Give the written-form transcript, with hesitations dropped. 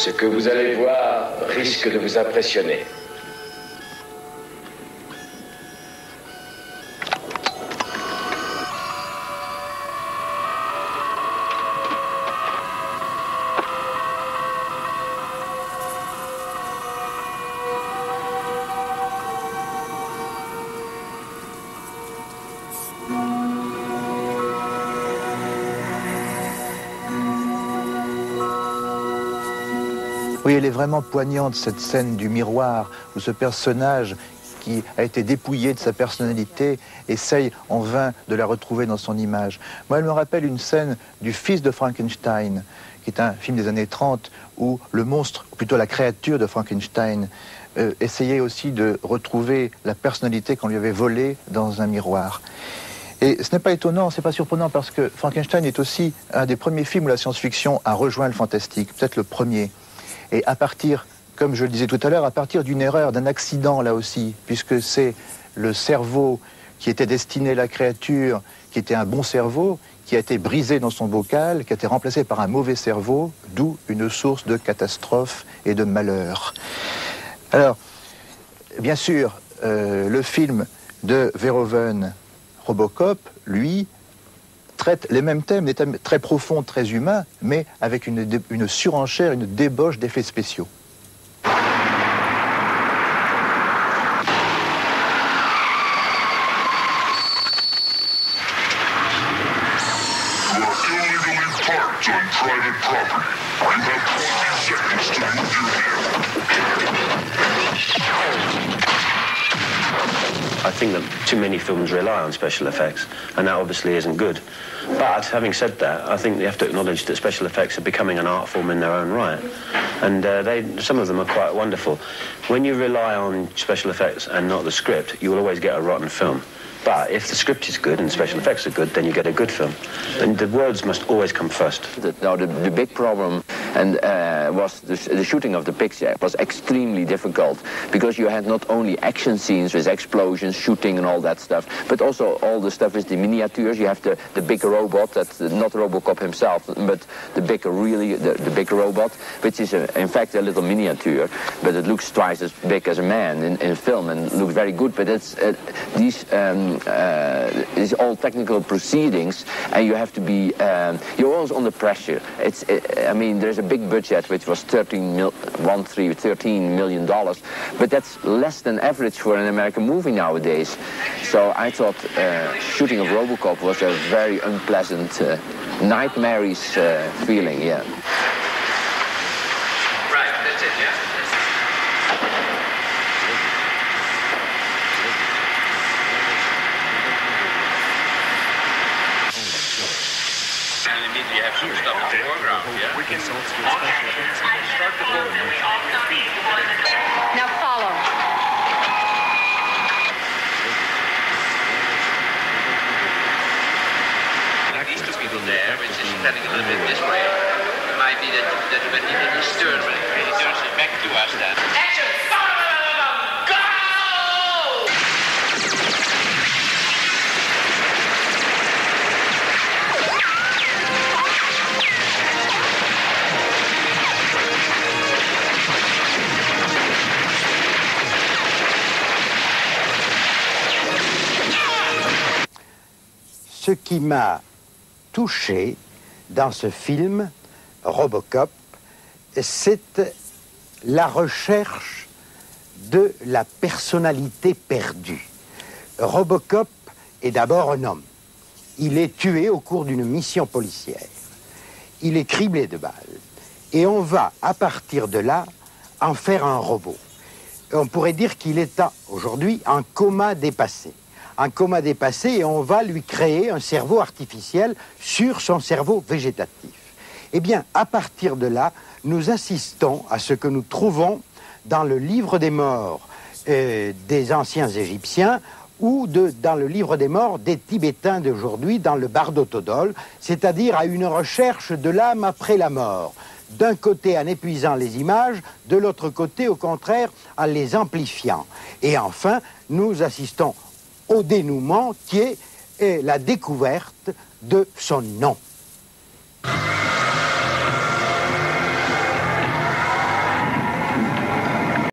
Ce que vous allez voir risque de vous impressionner. Oui, elle est vraiment poignante, cette scène du miroir, où ce personnage qui a été dépouillé de sa personnalité essaye en vain de la retrouver dans son image. Moi, elle me rappelle une scène du Fils de Frankenstein, qui est un film des années 30, où le monstre, ou plutôt la créature de Frankenstein, essayait aussi de retrouver la personnalité qu'on lui avait volée dans un miroir. Et ce n'est pas étonnant, c'est pas surprenant, parce que Frankenstein est aussi un des premiers films où la science-fiction a rejoint le fantastique, peut-être le premier. Et à partir, comme je le disais tout à l'heure, à partir d'une erreur, d'un accident là aussi, puisque c'est le cerveau qui était destiné à la créature, qui était un bon cerveau, qui a été brisé dans son bocal, qui a été remplacé par un mauvais cerveau, d'où une source de catastrophe et de malheur. Alors, bien sûr, le film de Verhoeven, Robocop, lui, traite les mêmes thèmes, des thèmes très profonds, très humains, mais avec une surenchère, une débauche d'effets spéciaux. I think that too many films rely on special effects, and that obviously isn't good. But having said that, I think you have to acknowledge that special effects are becoming an art form in their own right, and some of them are quite wonderful. When you rely on special effects and not the script, you will always get a rotten film. But if the script is good and the special effects are good, then you get a good film. And the words must always come first. Now, the big problem was the shooting of the picture was extremely difficult, because you had not only action scenes with explosions, shooting and all that stuff, but also all the stuff with the miniatures. You have the big robot, that's not Robocop himself, but the big big robot, which is in fact a little miniature, but it looks twice as big as a man in film and looks very good. But it's these all technical proceedings, and you have to be you're always under pressure. I mean, there's a big budget which was $13 million, but that's less than average for an American movie nowadays. So I thought shooting of Robocop was a very unpleasant, nightmarish feeling. Yeah. Right, that's it, yeah? And immediately have some stuff in the foreground, yeah? We can start the movement. Now follow. These two people there, which is standing a little bit this way, it might be that when he turns, when he turns it back to us, then action! Go! Ce qui m'a touché dans ce film, Robocop, c'est la recherche de la personnalité perdue. Robocop est d'abord un homme. Il est tué au cours d'une mission policière. Il est criblé de balles. Et on va, à partir de là, en faire un robot. On pourrait dire qu'il est aujourd'hui en coma dépassé. Un coma dépassé, et on va lui créer un cerveau artificiel sur son cerveau végétatif. Eh bien, à partir de là, nous assistons à ce que nous trouvons dans le livre des morts des anciens Égyptiens, ou dans le livre des morts des Tibétains d'aujourd'hui, dans le Bardo Thodol, c'est-à-dire à une recherche de l'âme après la mort. D'un côté en épuisant les images, de l'autre côté, au contraire, en les amplifiant. Et enfin, nous assistons au dénouement qui est la découverte de son nom.